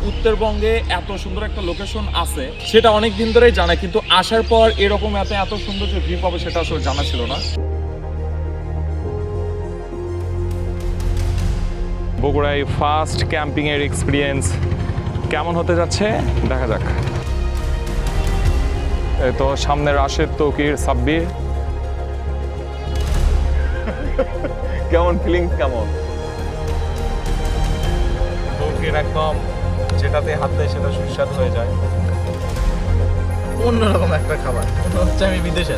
উত্তরবঙ্গে এত সুন্দর একটা লোকেশন আছে সেটা অনেক দিন ধরেই জানা, কিন্তু আসার পর এরকম এত সুন্দর যে ভিউ পাবো সেটা আসলে জানা ছিল না। বগুড়ায় ফার্স্ট ক্যাম্পিং এর এক্সপিরিয়েন্স কেমন হতে যাচ্ছে দেখা যাক। এই তো সামনে রাশেদ, তৌকির, সাব্বির। কেমন ফিলিং? কেমন তৌকির একদম যেটাতে হাত দেয় সেটা সুস্বাদু হয়ে যায়, অন্যরকম একটা খাবার, হচ্ছে আমি বিদেশে।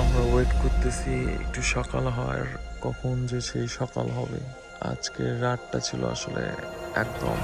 আমরা ওয়েট করতেছি একটু সকাল হওয়ার, কখন যে সেই সকাল হবে। আজকের রাতটা ছিল আসলে একদম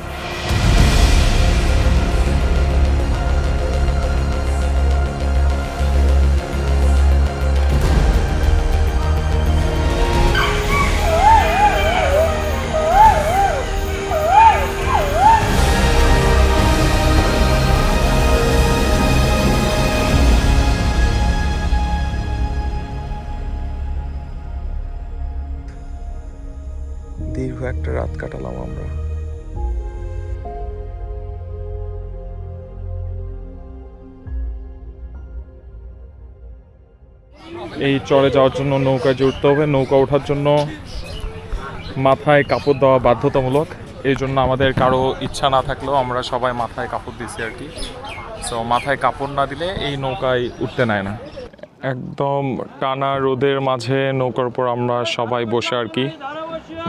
দীর্ঘ একটা রাত কাটালাম আমরা। এই চরে যাওয়ার জন্য নৌকায় উঠতে হবে। নৌকা ওঠার জন্য মাথায় কাপড় দেওয়া বাধ্যতামূলক, এই জন্য আমাদের কারো ইচ্ছা না থাকলেও আমরা সবাই মাথায় কাপড় দিছি আর কি। সো মাথায় কাপড় না দিলে এই নৌকায় উঠতে নেয় না। একদম টানা রোদের মাঝে নৌকার উপর আমরা সবাই বসে আর কি,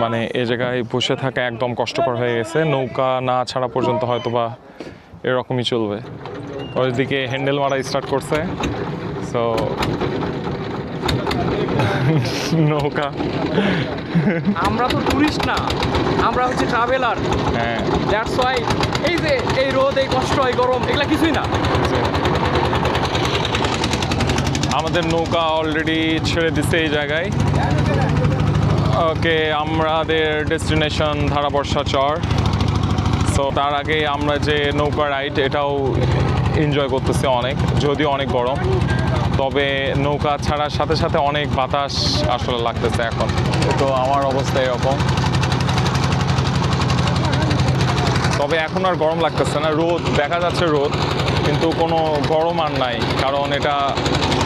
মানে এ জায়গায় বসে থাকা একদম কষ্টকর হয়ে গেছে। নৌকা না ছাড়া পর্যন্ত হয়তো বা এরকমই চলবে। ওইদিকে হ্যান্ডেল মারা স্টার্ট করছে। সো নৌকা, আমরা তো টুরিস্ট না, আমরা হচ্ছে ট্রাভেলার। হ্যাঁ দ্যাটস ওয়াই এই যে এই রোদ, এই কষ্ট, এই গরম, এগুলা কিছুই না। আমাদের নৌকা অলরেডি ছেড়ে দিচ্ছে এই জায়গায়। ওকে, আমাদের ডেস্টিনেশন ধারাবর্ষা চর। সো তার আগে আমরা যে নৌকা রাইড এটাও এনজয় করতেছি অনেক, যদিও অনেক গরম, তবে নৌকা ছাড়ার সাথে সাথে অনেক বাতাস আসলে লাগতেছে এখন। তো আমার অবস্থা এরকম, তবে এখন আর গরম লাগতেছে না। রোদ দেখা যাচ্ছে, রোদ, কিন্তু কোনো গরম আর নাই, কারণ এটা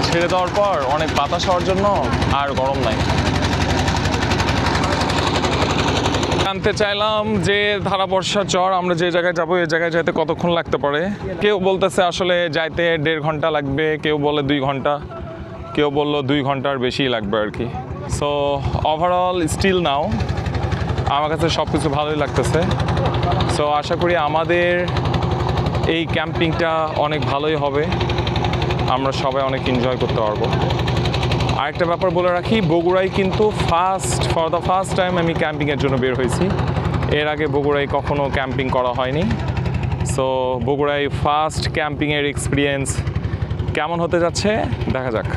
ছেড়ে দেওয়ার পর অনেক বাতাস হওয়ার জন্য আর গরম নাই। জানতে চাইলাম যে ধারাবর্ষা চর আমরা যে জায়গায় যাবো এই জায়গায় যাইতে কতক্ষণ লাগতে পারে। কেউ বলতেছে আসলে যাইতে 1.5 ঘন্টা লাগবে, কেউ বলে 2 ঘন্টা, কেউ বললো 2 ঘন্টার বেশি লাগবে আর কি। সো ওভারঅল স্টিল নাও আমার কাছে সব কিছু ভালোই লাগতেছে। সো আশা করি আমাদের এই ক্যাম্পিংটা অনেক ভালোই হবে, আমরা সবাই অনেক এনজয় করতে পারবো। আরেকটা ব্যাপার বলে রাখি, বগুড়ায় কিন্তু ফর দ্য ফার্স্ট টাইম আমি ক্যাম্পিংয়ের জন্য বের হয়েছি। এর আগে বগুড়ায় কখনো ক্যাম্পিং করা হয়নি। সো বগুড়ায় ফার্স্ট ক্যাম্পিংয়ের এক্সপিরিয়েন্স কেমন হতে যাচ্ছে দেখা যাক।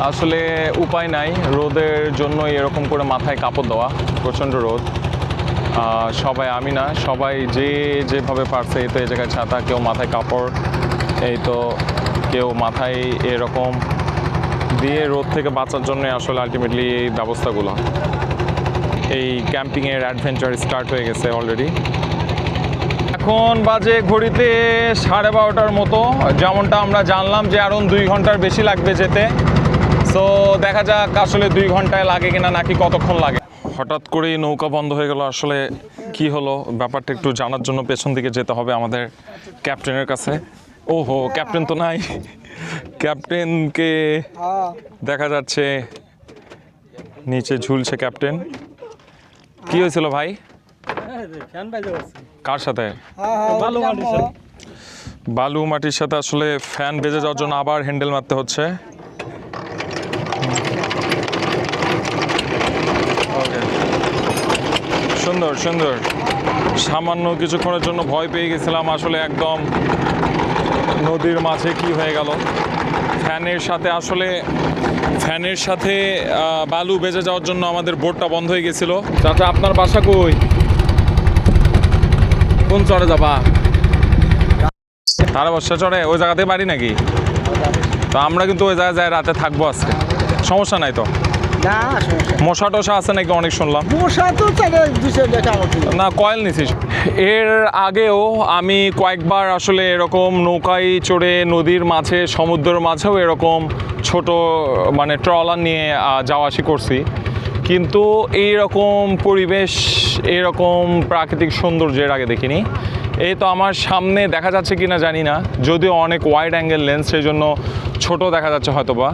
আসলে উপায় নাই, রোদের জন্য এরকম করে মাথায় কাপড় দেওয়া, প্রচণ্ড রোদ। সবাই, আমি না, সবাই যে যেভাবে পারছে, এই তো এই জায়গায় ছাতা, কেউ মাথায় কাপড়, এই তো কেউ মাথায় এরকম দিয়ে রোদ থেকে বাঁচার জন্য আসলে আলটিমেটলি এই ব্যবস্থাগুলো। এই ক্যাম্পিংয়ের অ্যাডভেঞ্চার স্টার্ট হয়ে গেছে অলরেডি। এখন বাজে ঘড়িতে 12:30টার মতো, যেমনটা আমরা জানলাম যে আরও 2 ঘন্টার বেশি লাগবে যেতে। সো দেখা যাক আসলে 2 ঘন্টায় লাগে কিনা, নাকি কতক্ষণ লাগে। হঠাৎ করেই নৌকা বন্ধ হয়ে গেল, আসলে কি হলো ব্যাপারটা একটু জানার জন্য পেছন দিকে যেতে হবে আমাদের ক্যাপ্টেনের কাছে। ওহো, ক্যাপ্টেন তো নাই। ক্যাপ্টেনকে দেখা যাচ্ছে নিচে ঝুলছে ক্যাপ্টেন। কি হয়েছিল ভাই? কার সাথে? বালু মাটির সাথে আসলে ফ্যান বেজে যাওয়ার জন্য আবার হ্যান্ডেল মারতে হচ্ছে। সুন্দর সুন্দর। সামান্য কিছুক্ষণের জন্য ভয় পেয়ে গেছিলাম, আসলে একদম নদীর মাঝে কি হয়ে গেল। ফ্যানের সাথে বালু বেজে যাওয়ার জন্য আমাদের বোটটা বন্ধ হয়ে গেছিল। চাচা, আপনার বাসা কই? কোন চরে যাবা? ধারা বর্ষা চড়ে ওই জায়গাতে বাড়ি নাকি? তো আমরা কিন্তু ওই জায়গায় যাই রাতে থাকবো আজকে, সমস্যা নাই তো? না সমস্যা মশা টশা আছে নাকি অনেক শুনলাম? মশা তো চাইলে দুশো টাকা আমার না কয়েল নিছিস? এর আগেও আমি কয়েকবার আসলে এরকম নৌকায় চড়ে নদীর মাঝে সমুদ্রের মাঝেও এরকম ছোট মানে ট্রলার নিয়ে যাওয়া আসি করছি, কিন্তু এইরকম পরিবেশ এরকম প্রাকৃতিক সৌন্দর্য এর আগে দেখিনি। এই তো আমার সামনে দেখা যাচ্ছে কিনা জানি না, যদিও অনেক ওয়াইড অ্যাঙ্গেল লেন্স সেই জন্য ছোট দেখা যাচ্ছে হয়তোবা।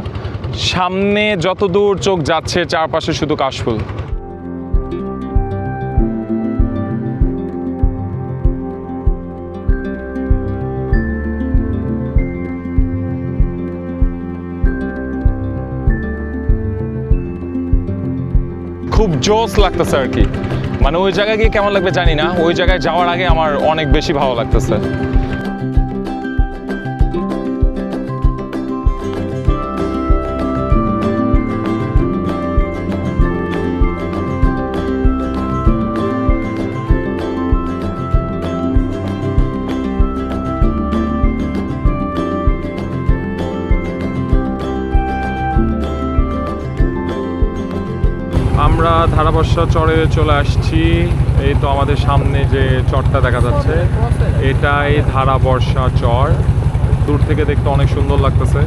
সামনে যত দূর চোখ যাচ্ছে চারপাশে শুধু কাশফুল। খুব জোস লাগতেছে আর কি, মানে ওই জায়গায় গিয়ে কেমন লাগবে জানি না, ওই জায়গায় যাওয়ার আগে আমার অনেক বেশি ভালো লাগতেছে। আমরা ধারাবর্ষা চরে চলে আসছি। এই তো আমাদের সামনে যে চরটা দেখা যাচ্ছে এটাই ধারাবর্ষা চর। দূর থেকে দেখতে অনেক সুন্দর লাগতেছে।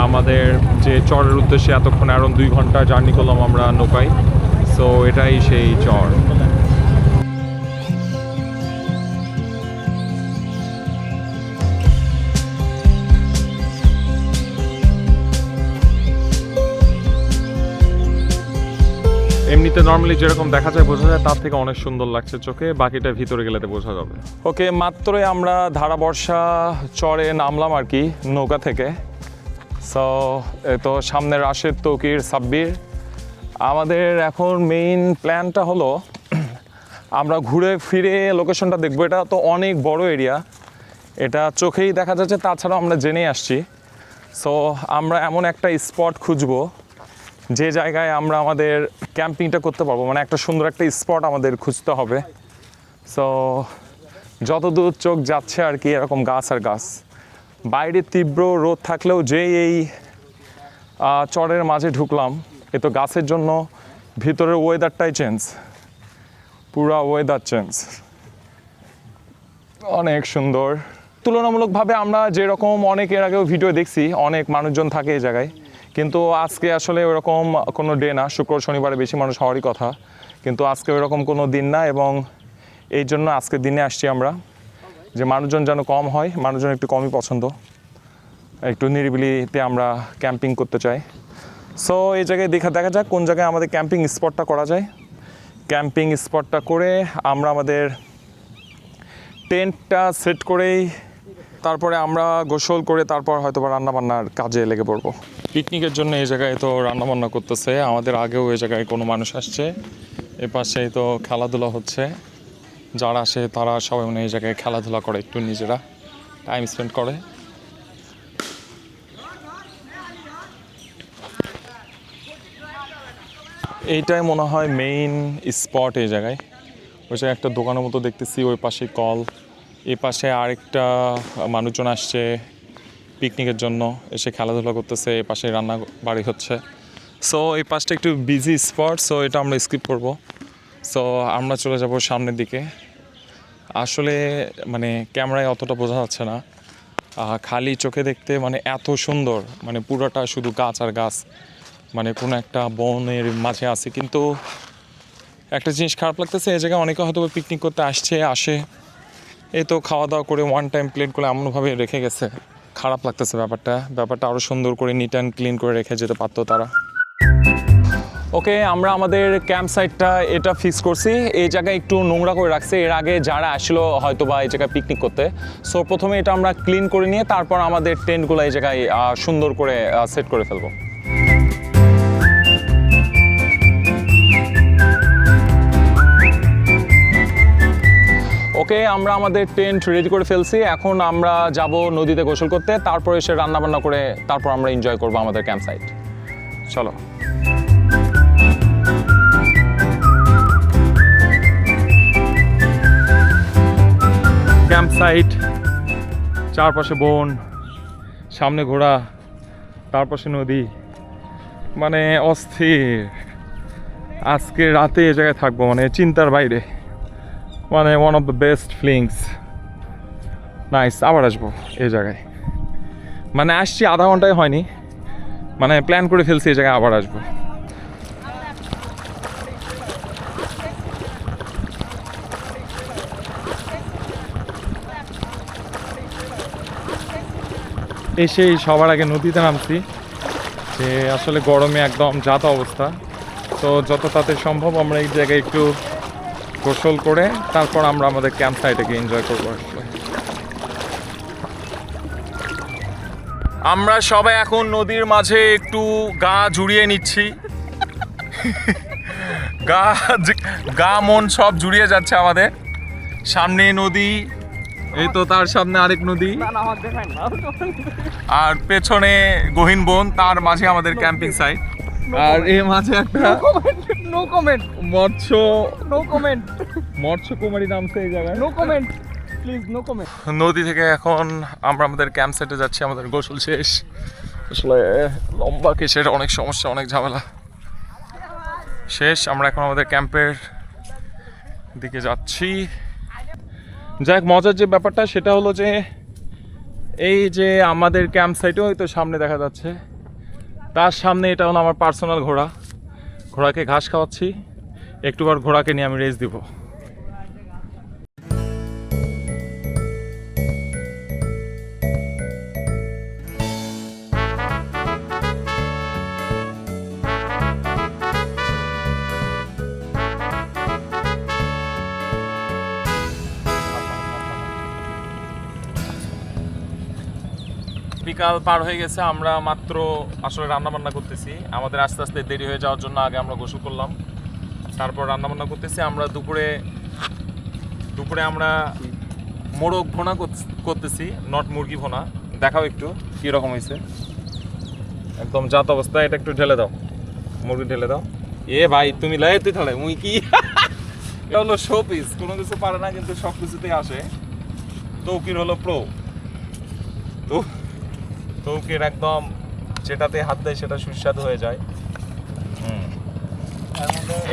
আমাদের যে চরের উদ্দেশ্যে এতক্ষণ আরো 2 ঘন্টা জার্নি করলাম আমরা নৌকায়, সো এটাই সেই চর। এমনিতে নর্মালি যেরকম দেখা যায় বোঝা যায় তার থেকে অনেক সুন্দর লাগছে চোখে, বাকিটা ভিতরে গেলে বোঝা যাবে। ওকে, মাত্রই আমরা ধারাবর্ষা চরে নামলাম আর কি নৌকা থেকে। সো তো সামনে রাশেদ, তৌকির, সাব্বির। আমাদের এখন মেইন প্ল্যানটা হলো আমরা ঘুরে ফিরে লোকেশনটা দেখবো। এটা তো অনেক বড় এরিয়া, এটা চোখেই দেখা যাচ্ছে, তাছাড়াও আমরা জেনেই আসছি। সো আমরা এমন একটা স্পট খুঁজবো যে জায়গায় আমরা আমাদের ক্যাম্পিংটা করতে পারবো, মানে একটা সুন্দর একটা স্পট আমাদের খুঁজতে হবে। সো যতদূর চোখ যাচ্ছে আর কি এরকম গাছ আর গাছ। বাইরে তীব্র রোদ থাকলেও যেই এই চরের মাঝে ঢুকলাম, এ তো গাছের জন্য ভিতরের ওয়েদারটাই চেঞ্জ, পুরা ওয়েদার চেঞ্জ, অনেক সুন্দর। তুলনামূলকভাবে আমরা যেরকম অনেক এর আগেও ভিডিও দেখছি, অনেক মানুষজন থাকে এই জায়গায়, কিন্তু আজকে আসলে ওরকম কোনো ডে না। শুক্র শনিবারে বেশি মানুষ হওয়ারই কথা, কিন্তু আজকে ওরকম কোনো দিন না, এবং এই জন্য আজকে দিনে আসছি আমরা, যে মানুষজন যেন কম হয়। মানুষজন একটু কমই পছন্দ, একটু নিরিবিলিতে আমরা ক্যাম্পিং করতে চাই। সো এই জায়গায় দেখা যাক কোন জায়গায় আমাদের ক্যাম্পিং স্পটটা করা যায়। ক্যাম্পিং স্পটটা করে আমরা আমাদের টেন্টটা সেট করেই তারপরে আমরা গোসল করে তারপর হয়তো বা রান্নাবান্নার কাজে লেগে পড়বো। পিকনিকের জন্য এই জায়গায় তো রান্নাবান্না করতেছে, আমাদের আগেও এই জায়গায় কোনো মানুষ আসছে। এ পাশেই তো খেলাধুলা হচ্ছে, যারা আসে তারা সবাই মানে এই জায়গায় খেলাধুলা করে, একটু নিজেরা টাইম স্পেন্ড করে। এইটাই মনে হয় মেইন স্পট এই জায়গায়। ওই জায়গায় একটা দোকানের মতো দেখতেছি, ওই পাশে কল, এই পাশে আরেকটা মানুষজন আসছে পিকনিকের জন্য, এসে খেলাধুলা করতেছে, এই পাশে রান্না বাড়ি হচ্ছে। সো এই পাশটা একটু বিজি স্পট, সো এটা আমরা স্কিপ করব। সো আমরা চলে যাব সামনের দিকে। আসলে মানে ক্যামেরায় অতটা বোঝা যাচ্ছে না, খালি চোখে দেখতে মানে এত সুন্দর, মানে পুরোটা শুধু গাছ আর গাছ, মানে কোনো একটা বনের মাঝে আছে। কিন্তু একটা জিনিস খারাপ লাগতেছে, এই জায়গায় অনেকে হয়তো পিকনিক করতে আসে, এই তো খাওয়া দাওয়া করে ওয়ান টাইম প্লেটগুলো এমনভাবে রেখে গেছে, খারাপ লাগতেছে ব্যাপারটা আরও সুন্দর করে নিট অ্যান্ড ক্লিন করে রেখে যেতে পারতো তারা। ওকে, আমরা আমাদের ক্যাম্প সাইটটা এটা ফিক্স করছি। এই জায়গায় একটু নোংরা করে রাখছে, এর আগে যারা আসলো হয়তো বা এই জায়গায় পিকনিক করতে। সো প্রথমে এটা আমরা ক্লিন করে নিয়ে তারপর আমাদের টেন্টগুলো এই জায়গায় সুন্দর করে সেট করে ফেলবো। ওকে, আমরা আমাদের টেন্ট রেডি করে ফেলছি। এখন আমরা যাব নদীতে গোসল করতে, তারপর এসে রান্নাবান্না করে তারপর আমরা এনজয় করবো আমাদের ক্যাম্প সাইট। চলো। সাইট, চারপাশে বন, সামনে ঘোড়া, তার পাশে নদী, মানে অস্থির। আজকে রাতে এ জায়গায় থাকবো মানে চিন্তার বাইরে, মানে one of the best feelings. Nice, আবার আসবো এই জায়গায়। মানে আসছি আধা ঘন্টায় হয়নি, মানে প্ল্যান করে ফেলছি এই জায়গায় আবার আসবো। এসেই সবার আগে নদীতে নামছি, যে আসলে গরমে একদম যাতা অবস্থা। তো যত তাড়াতাড়ি সম্ভব আমরা এই জায়গায় একটু গোসল করে তারপর আমরা আমাদের ক্যাম্প সাইটটাকে এনজয় করবো। আসলে আমরা সবাই এখন নদীর মাঝে একটু গা জুড়িয়ে নিচ্ছি। গা মন সব জুড়িয়ে যাচ্ছে আমাদের। সামনে নদী, এই তো তার সামনে আরেক নদী, আর পেছনে গহীন বন, তার মাঝে আমাদের ক্যাম্পিং সাইট, আর এর মাঝে একটা নো কমেন্ট, মৎস্য কুমারী নামছে এই জায়গায়। No comment please, no comment. নদী থেকে এখন আমরা আমাদের ক্যাম্প সাইটে যাচ্ছি, আমাদের গোসল শেষ। আসলে লম্বা কেসের অনেক সমস্যা, অনেক ঝামেলা শেষ। আমরা এখন আমাদের ক্যাম্পের দিকে যাচ্ছি। যাই হোক, মজার যে ব্যাপারটা সেটা হলো যে এই যে আমাদের ক্যাম্প সাইটেও হয়তো সামনে দেখা যাচ্ছে, তার সামনে এটা হলো আমার পার্সোনাল ঘোড়া। ঘোড়াকে ঘাস খাওয়াচ্ছি, একটুবার ঘোড়াকে নিয়ে আমি রেস দিব। বিকাল পার হয়ে গেছে, আমরা মাত্র আসলে রান্নাবান্না করতেছি। আমাদের আস্তে আস্তে দেরি হয়ে যাওয়ার জন্য আগে আমরা গোসল করলাম, তারপর রান্নাবান্না করতেছি। আমরা দুপুরে আমরা মোরগ ভোনা করতেছি, নট মুরগি ভোনা। দেখাও একটু কীরকম হয়েছে, একদম জাত অবস্থা। এটা একটু ঢেলে দাও, মুরগি ঢেলে দাও। এ ভাই তুমি লাই, তুই তাহলে মুই কি এটা হলো শো পিস, কোনো কিছু পারে না কিন্তু সব কিছুতেই আসে। তৌকির হলো প্রো, তো তৌকির একদম যেটাতে হাত দেয় সেটা সুস্বাদু হয়ে যায়।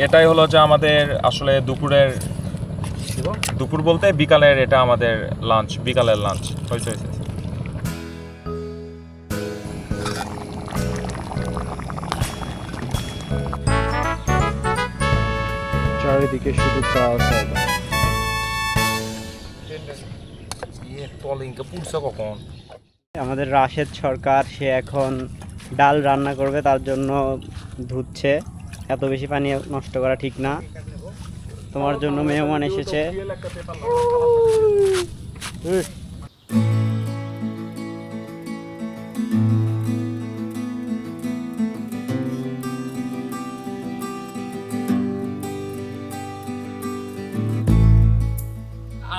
এটাই হলো যে আমাদের আসলে দুপুর বলতে বিকালের, এটা আমাদের লাঞ্চ, বিকালের লাঞ্চ হয়েছে। চারিদিকে শুধু গাছ আর গাছ। কখন আমাদের রাশেদ সরকার, সে এখন ডাল রান্না করবে, তার জন্য ধুচ্ছে। এত বেশি পানি নষ্ট করা ঠিক না। তোমার জন্য মেহমান এসেছে।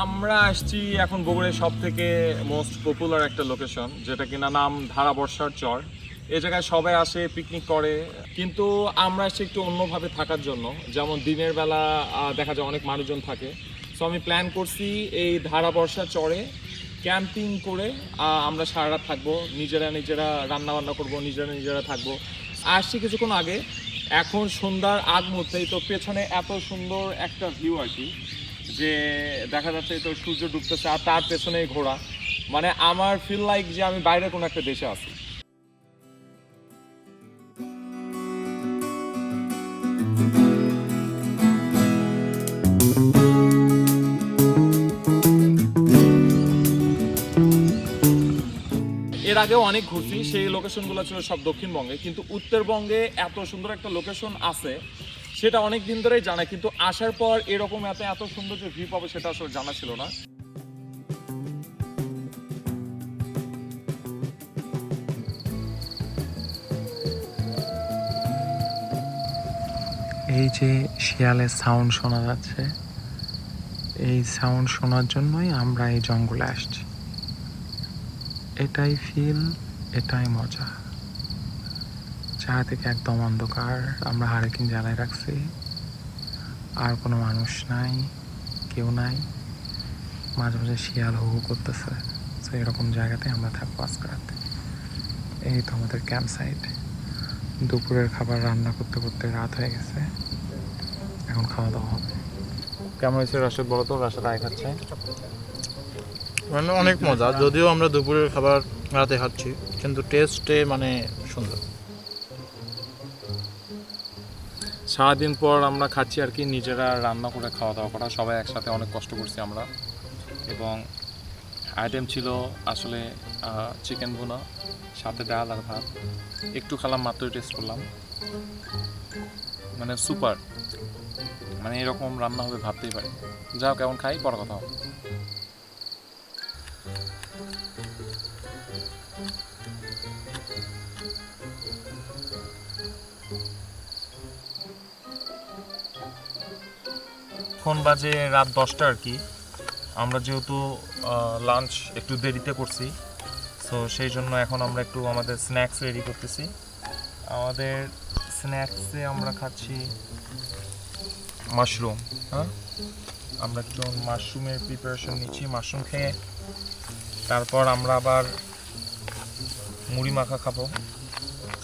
আমরা আসছি এখন বগুড়ার সব থেকে মোস্ট পপুলার একটা লোকেশন, যেটা কিনা নাম ধারাবর্ষার চর। এই জায়গায় সবাই আসে, পিকনিক করে, কিন্তু আমরা আসছি একটু অন্যভাবে থাকার জন্য। যেমন দিনের বেলা দেখা যায় অনেক মানুষজন থাকে, সো আমি প্ল্যান করছি এই ধারাবর্ষা চরে ক্যাম্পিং করে আমরা সারা রাত থাকবো, নিজেরা রান্নাবান্না করবো, নিজেরা থাকবো। আসছি কিছুক্ষণ আগে, এখন সন্ধ্যার আগ মুহূর্তেই তো পেছনে এত সুন্দর একটা ভিউ আর কি, যে দেখা যাচ্ছে তো সূর্য ডুবতেছে আর তার পেছনে ঘোড়া। মানে আমার ফিল লাইক যে আমি বাইরে কোনো একটা দেশে আছি। এর আগেও অনেক ঘুরছি, সেই লোকেশনগুলো ছিল সব দক্ষিণবঙ্গে, কিন্তু উত্তরবঙ্গে এত সুন্দর একটা লোকেশন আছে সেটা অনেক দিন ধরেই জানা, কিন্তু আসার পর এরকম এত সুন্দর যে ভিউ পাবো সেটা আসলে জানা ছিল না। এই যে শিয়ালের সাউন্ড শোনা যাচ্ছে, এই সাউন্ড শোনার জন্যই আমরা এই জঙ্গলে আসছি। এটাই ফিল, এটাই মজা। চারিদিকে একদম অন্ধকার, আমরা হারিকেন জ্বালায় রাখছি, আর কোনো মানুষ নাই, কেউ নাই। মাঝে মাঝে শিয়াল হু হু করতেছে। তো এরকম জায়গাতে আমরা থাকবো আজকে রাতে। এই তো আমাদের ক্যাম্প সাইট। দুপুরের খাবার রান্না করতে করতে রাত হয়ে গেছে, এখন খাওয়া দাওয়া হবে। কেমন হয়েছে রাশেদ বলো তো? রাশেদ আয় খাচ্ছে। মানে অনেক মজা, যদিও আমরা দুপুরের খাবার রাতে খাচ্ছি, কিন্তু টেস্টে মানে সুন্দর। সারাদিন পর আমরা খাচ্ছি আর কি, নিজেরা রান্না করে খাওয়া দাওয়া করা, সবাই একসাথে অনেক কষ্ট করছি আমরা। এবং আইটেম ছিল আসলে চিকেন ভুনা, সাথে ডাল আর ভাত। একটু খেলাম, মাত্রই টেস্ট করলাম, মানে সুপার। মানে এরকম রান্না হবে ভাবতেই পারি। যাও, কেমন খাই পরে কথা হবে। এখন বাজে রাত 10টা আর কি। আমরা যেহেতু লাঞ্চ একটু দেরিতে করছি, সো সেই জন্য এখন আমরা একটু আমাদের স্ন্যাক্স রেডি করতেছি। আমাদের স্ন্যাক্সে আমরা খাচ্ছি মাশরুম। হ্যাঁ, আমরা একটু মাশরুমের প্রিপারেশন নিচ্ছি। মাশরুম খেয়ে তারপর আমরা আবার মুড়ি মাখা খাবো।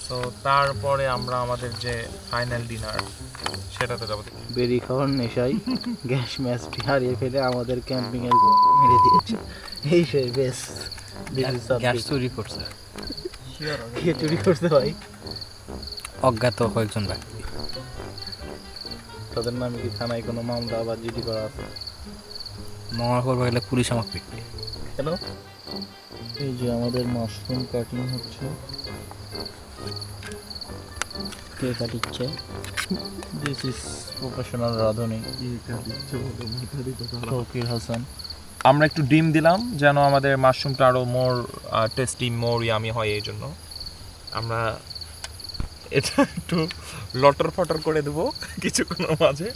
তো তারপরে আমরা আমাদের যে ফাইনাল ডিনার সেটাতে যাবো। বেরি খাওয়ার নেশায় গ্যাস ম্যাচটি হারিয়ে ফেলে আমাদের ক্যাম্পিং এর মেরে দিয়েছে। এই সেই বেশ গ্যাস চুরি করছে। কে চুরি করছে ভাই? অজ্ঞাত কয়েকজন ব্যক্তি। তাদের নামে কি থানায় কোনো মামলা বা জিডি করা আছে? মামলা করবো গেলে পুলিশ আমাকে পিকবে। কেন? এই যে আমাদের মাশরুম কাটিং হচ্ছে। কে কাটিচ্ছে? দিস ইজ প্রফেশনাল রাঁধুনি ফকির হাসান। আমরা একটু ডিম দিলাম যেন আমাদের মাশরুমটা আরও মোর টেস্টি, মোর ইয়ামি হয়। এই জন্য আমরা এটা একটু লটর ফটর করে দেবো কিছুক্ষণের মাঝে।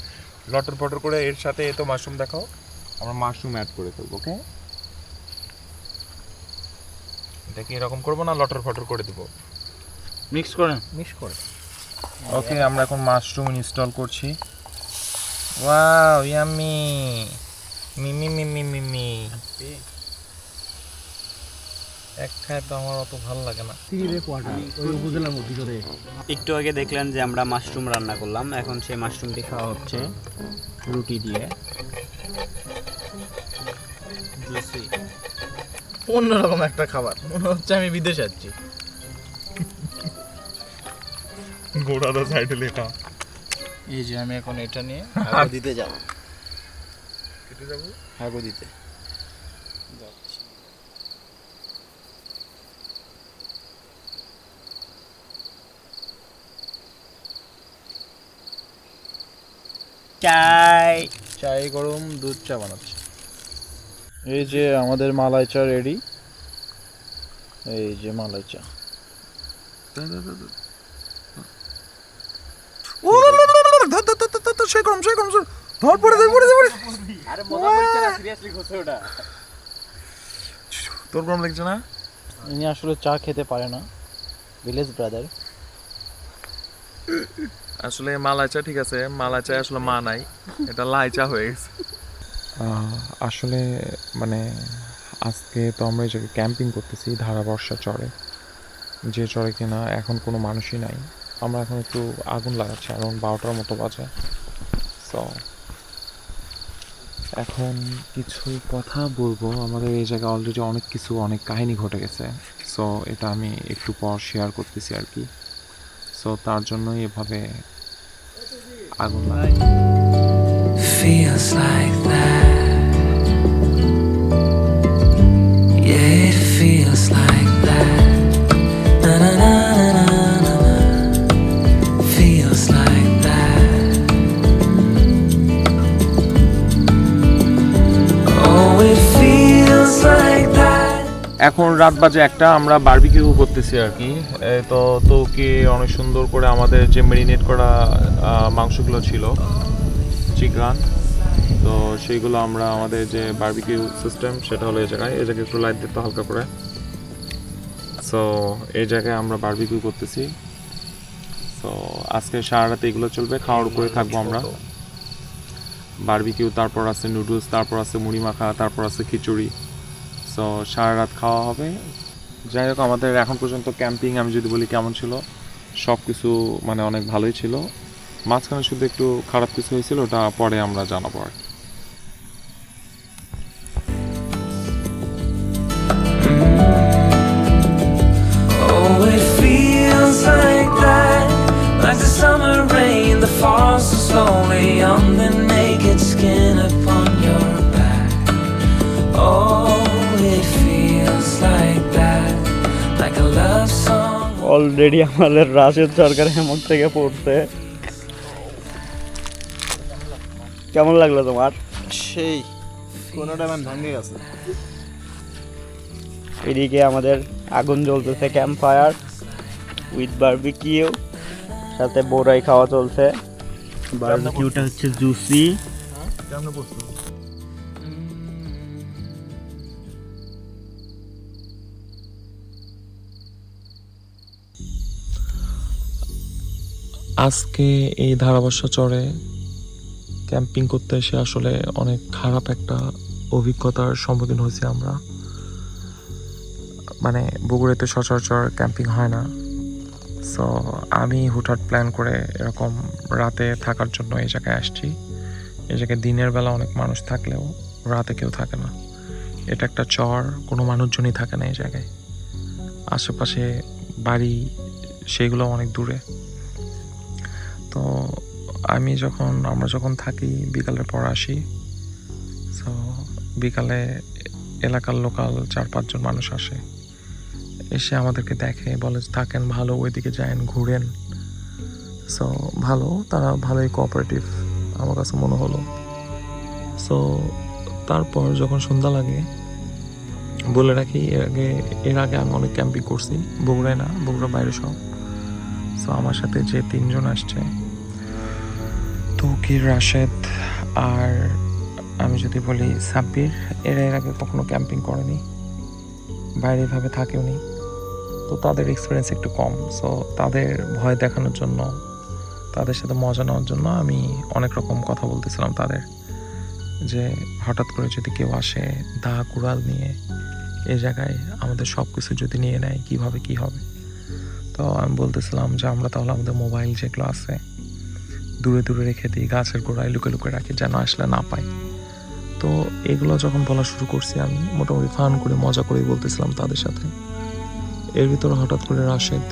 লটর ফটর করে এর সাথে এ তো মাশরুম দেখাও, আমরা মাশরুম অ্যাড করে ফেলবো। ওকে, এটা কি এরকম করবো না লটর ফটর করে দেবো? মিক্স করেন। ওকে, আমরা এখন মাশরুম ইনস্টল করছি। ওয়াও, ইয়ামি, মিমি মিমি মিমি। এক খায় তো আমার অত ভালো লাগে না। একটু আগে দেখলেন যে আমরা মাশরুম রান্না করলাম, এখন সেই মাশরুমটি খাওয়া হচ্ছে রুটি দিয়ে। অন্যরকম একটা খাবার, মনে হচ্ছে আমি বিদেশে যাচ্ছি। গোড়াটা সাইডে লেখা। এই যে আমি এখন এটা নিয়ে হাগু দিতে যাব। কেটে যাবো হাগু দিতে চাই চাই গরম, দুধ চা বানাচ্ছে। এই যে আমাদের মালাই চা রেডি। এই যে মালাই চা। তোর গরম লাগছে না? ইনি আসলে চা খেতে পারে না, ভিলেজ ব্রাদার। আসলে মালাই চা ঠিক আছে, মালাই চা আসলে মা নাই, এটা লাই চা হয়ে গেছে। আসলে মানে আজকে তো আমরা এই জায়গায় ক্যাম্পিং করতেছি ধারাবর্ষা চরে, যে চরে কিনা এখন কোনো মানুষই নাই। আমরা এখন একটু আগুন লাগাচ্ছি, এখন 12টার মতো বাজে। সো এখন কিছু কথা বলবো। আমাদের এই জায়গায় অলরেডি অনেক কিছু, অনেক কাহিনী ঘটে গেছে। সো এটা আমি একটু পর শেয়ার করতেছি আর কি। সো তার জন্যই এভাবে আগুন লাগাই। Feels like that. Yeah, it feels like that. Na na na na na na. Feels like that. Oh, it feels like that. এখন রাত বাজে 1টা, আমরা বারবিকিউ করতেছি আর কি। তো তোকে অনেক সুন্দর করে আমাদের যে ম্যারিনেট করা মাংসগুলো ছিল, চিকেন, তো সেইগুলো আমরা আমাদের যে বারবিকিউ সিস্টেম সেটা হলো এই জায়গায় একটু লাইট দিতে হালকা করে। সো এই জায়গায় আমরা বারবিকিউ করতেছি। সো আজকে সারা রাতে এগুলো চলবে, খাওয়ার উপরে থাকবো আমরা। বারবিকিউ, তারপর আছে নুডলস, তারপর আছে মুড়ি মাখা, তারপর আছে খিচুড়ি। সো সারা রাত খাওয়া হবে। যাই হোক, আমাদের এখন পর্যন্ত ক্যাম্পিং আমি যদি বলি কেমন ছিল, সব কিছু মানে অনেক ভালোই ছিল। মাঝখানে শুধু একটু খারাপ কিছু হয়েছিল, ওটা পরে আমরা জানাবো আর কি। Oh, it feels like that, like the summer rain that falls so slowly on the naked skin upon your back. Oh, it feels like that, like a love song. Already আমাদের রাশেদ সরকার হেমক থেকে পড়ছে। কেমন লাগলো তোমার? সেই কোনোটা মান ভাঙে গেছে। এদিকে আমাদের আগুন জ্বলতেছে, ক্যাম্প ফায়ার উইথ বারবিকিউ, সাথে বোরাই খাওয়া চলছে। বারবিকিউটা হচ্ছে জুসি। আজকে এই ধারাবর্ষা চরে ক্যাম্পিং করতে এসে আসলে অনেক খারাপ একটা অভিজ্ঞতার সম্মুখীন হয়েছি আমরা। মানে বগুড়াতে সচরাচর ক্যাম্পিং হয় না। সো আমি হুটহাট প্ল্যান করে এরকম রাতে থাকার জন্য এই জায়গায় আসছি। এই জায়গায় দিনের বেলা অনেক মানুষ থাকলেও রাতে কেউ থাকে না। এটা একটা চর, কোনো মানুষজনই থাকে না এই জায়গায়। আশেপাশে বাড়ি সেগুলো অনেক দূরে। তো আমরা যখন থাকি বিকালের পর আসি। সো বিকালে এলাকার লোকাল 4-5 জন মানুষ আসে, এসে আমাদেরকে দেখে, বলে থাকেন ভালো, ওইদিকে যান, ঘুরেন। সো ভালো, তারা ভালোই কোঅপারেটিভ আমার কাছে মনে হলো। সো তারপর যখন সন্ধ্যা লাগে, বলে রাখি এর আগে আমি অনেক ক্যাম্পিং করছি, বগুড়ায় না, বগুড়ার বাইরে সব। সো আমার সাথে যে 3 জন আসছে, তৌকির, রাশেদ আর আমি যদি বলি সাব্বির, এর আগে কখনো ক্যাম্পিং করেনি, বাইরে এভাবে থাকেও নি। তো তাদের এক্সপিরিয়েন্স একটু কম। সো তাদের ভয় দেখানোর জন্য, তাদের সাথে মজা নেওয়ার জন্য আমি অনেক রকম কথা বলতেছিলাম তাদের, যে হঠাৎ করে যদি কেউ আসে দা কুড়াল নিয়ে এই জায়গায়, আমাদের সব কিছু যদি নিয়ে নেয় কীভাবে কী হবে। তো আমি বলতেছিলাম যে আমরা তাহলে আমাদের মোবাইল যেগুলো আছে দূরে দূরে রেখে দিই, গাছের গোড়ায় লুকে রাখি, যেন আসলে না পাই। তো এগুলো যখন বলা শুরু করছি, আমি মোটামুটি ফান করে মজা করেই বলতেছিলাম তাদের সাথে। এর ভিতরে হঠাৎ করে রাশেদ,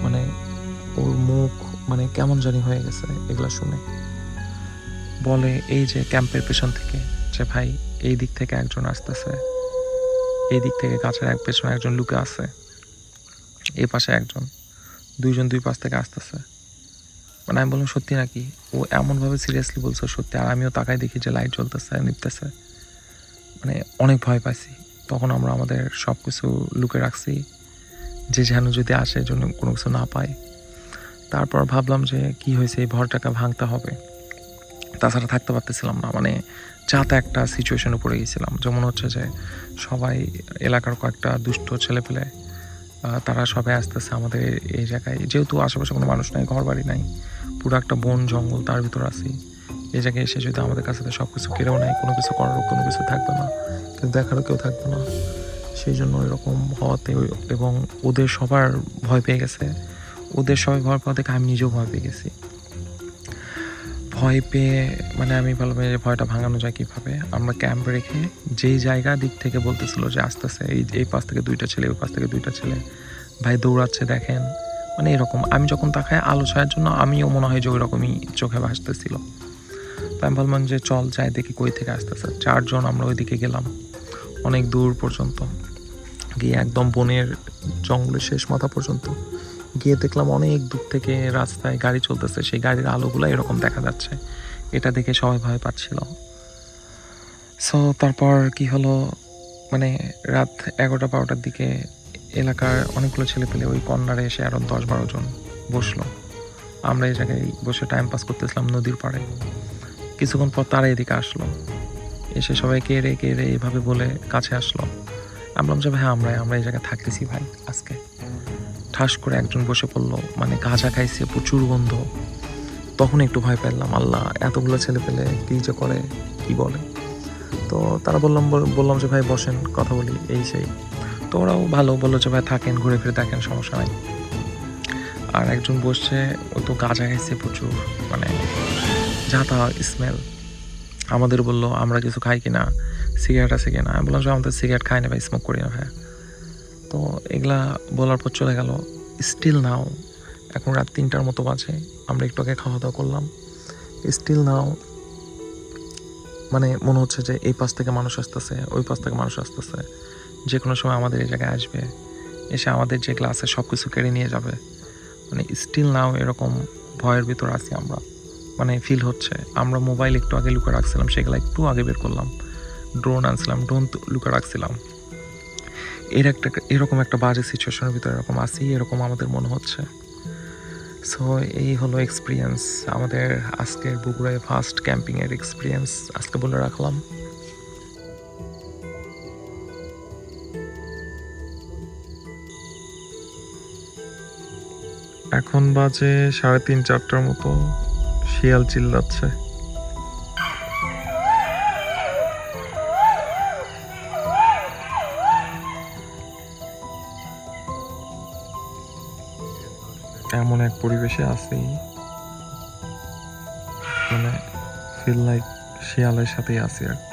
মানে ওর মুখ মানে কেমন জানি হয়ে গেছে এগুলো শুনে। বলে এই যে ক্যাম্পের পেছন থেকে, যে ভাই এই দিক থেকে একজন আসতেছে, এই দিক থেকে গাছের পেছনে একজন লুকে আছে, এই পাশে একজন, 2 জন 2 পাশ থেকে আসতেছে। মানে আমি বললাম সত্যি নাকি? ও এমনভাবে সিরিয়াসলি বলছে সত্যি। আর আমিও তাকাই দেখি যে লাইট জ্বলতেছে, নিপতেছে। মানে অনেক ভয় পাইছি। তখন আমরা আমাদের সব কিছু লুকে রাখছি, যে যেন যদি আসে জন্য কোনো কিছু না পাই। তারপর ভাবলাম যে কি হয়েছে, এই ভরটাকে ভাঙতে হবে, তাছাড়া থাকতে পারতেছিলাম না। মানে যাতে একটা সিচুয়েশনে পড়ে গেছিলাম, যেমন হচ্ছে যে সবাই এলাকার কয়েকটা দুষ্ট ছেলে পেলে, তারা সবাই আসতেছে আমাদের এই জায়গায়, যেহেতু আশেপাশে কোনো মানুষ নাই, ঘর বাড়ি নাই, পুরো একটা বন জঙ্গল, তার ভিতর আছি। এই জায়গায় এসে যদি আমাদের কাছে সব কিছু কেড়েও নেয়, কোনো কিছু করারও কোনো কিছু থাকবে না, কেউ দেখারও কেউ থাকবে না। সেই জন্য এরকম হওয়াতে, এবং ওদের সবার ভয় পেয়ে গেছে, ওদের সবাই ভয় পাওয়া দেখে আমি নিজেও ভয় পেয়ে গেছি। ভয় পেয়ে মানে আমি ভাবলাম যে ভয়টা ভাঙানো যায় কীভাবে। আমরা ক্যাম্প রেখে যেই জায়গা দিক থেকে বলতেছিল যে আসতেছে, এই পাশ থেকে 2টা ছেলে, ওই পাশ থেকে 2টা ছেলে, ভাই দৌড়াচ্ছে দেখেন, মানে এরকম। আমি যখন তাকাই আলো ছায়ার জন্য, আমিও মনে হয় যে ওই রকমই চোখে ভাসতেছিল। তো আমি বললাম যে চল যাই দেখি কই থেকে আসতেছে। 4 জন আমরা ওইদিকে গেলাম, অনেক দূর পর্যন্ত গিয়ে একদম বনের জঙ্গলের শেষ মাথা পর্যন্ত গিয়ে দেখলাম অনেক দূর থেকে রাস্তায় গাড়ি চলতেছে, সেই গাড়ির আলোগুলো এরকম দেখা যাচ্ছে। এটা দেখে সবাই ভয় পাচ্ছিল। সো তারপর কি হলো, মানে রাত 11টা-12টার দিকে এলাকার অনেকগুলো ছেলে পেলে ওই কর্নারে এসে আরও 10-12 জন বসলো। আমরা এই জায়গায় বসে টাইম পাস করতেছিলাম নদীর পাড়ে। কিছুক্ষণ পর তারা এদিকে আসলো, এসে সবাই কে রে এইভাবে বলে কাছে আসলো। আমি বললাম যে ভাই আমরা এই জায়গায় থাকতেছি ভাই আজকে। ঠাস করে একজন বসে পড়লো, মানে গাঁজা খাইছে, প্রচুর গন্ধ, তখন একটু ভয় পেলাম, আল্লাহ এতগুলো ছেলে পেলে কী যে করে, কি বলে। তো তারা বললাম যে ভাই বসেন, কথা বলি, এই সেই। তো ওরাও ভালো বললো যে ভাই থাকেন, ঘুরে ফিরে দেখেন, সমস্যা নাই। আর একজন বসছে, ও তো গাঁজা খাইছে প্রচুর, মানে যা তা স্মেল। আমাদের বললো আমরা কিছু খাই কিনা, সিগারেট আছে কিনা। আমি বললাম যে আমাদের সিগারেট খাই না ভাই, স্মোক করি না ভাই। তো এগুলা বলার পর চলে গেল। স্টিল নাও, এখন রাত 3টার মতো বাজে, আমরা একটু আগে খাওয়া দাওয়া করলাম। স্টিল নাও মানে মনে হচ্ছে যে এই পাশ থেকে মানুষ আসতেছে, ওই পাশ থেকে মানুষ আসতেছে, যে কোনো সময় আমাদের এই জায়গায় আসবে, এসে আমাদের যে গ্লাসে সব কিছু কেড়ে নিয়ে যাবে। মানে স্টিল নাও এরকম ভয়ের ভিতর আছি আমরা, মানে ফিল হচ্ছে। আমরা মোবাইল একটু আগে লুকে রাখছিলাম, সেগুলো একটু আগে বের করলাম। ড্রোন আনছিলাম, ড্রোন লুকে রাখছিলাম। এরকম একটা বাজে সিচুয়েশনের ভিতরে এরকম আসি, এরকম আমাদের মনে হচ্ছে। সো এই হলো এক্সপিরিয়েন্স আমাদের আজকের বগুড়ায় ফার্স্ট ক্যাম্পিংয়ের এক্সপিরিয়েন্স আজকে বলে রাখলাম। এখন বাজে 3:30-4টার মতো, শিয়াল চিল্লাচ্ছে। এমন এক পরিবেশে আছি, মানে ফিল লাইক শিয়ালের সাথেই আছি আর কি।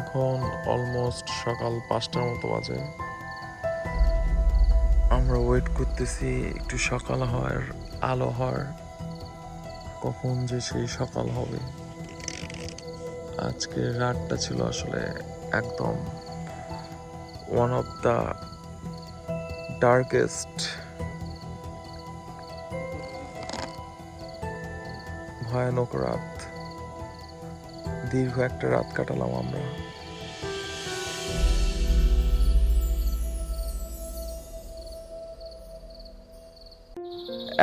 এখন অলমোস্ট সকাল 5টার মতো বাজে। আমরা ওয়েট করতেছি একটু সকাল হওয়ার, আলো হওয়ার, কখন যে সেই সকাল হবে। আজকের রাতটা ছিল আসলে একদম ওয়ান অফ দ্য ডার্কেস্ট, ভয়ানক রাত। দীর্ঘ একটা রাত কাটালাম আমরা।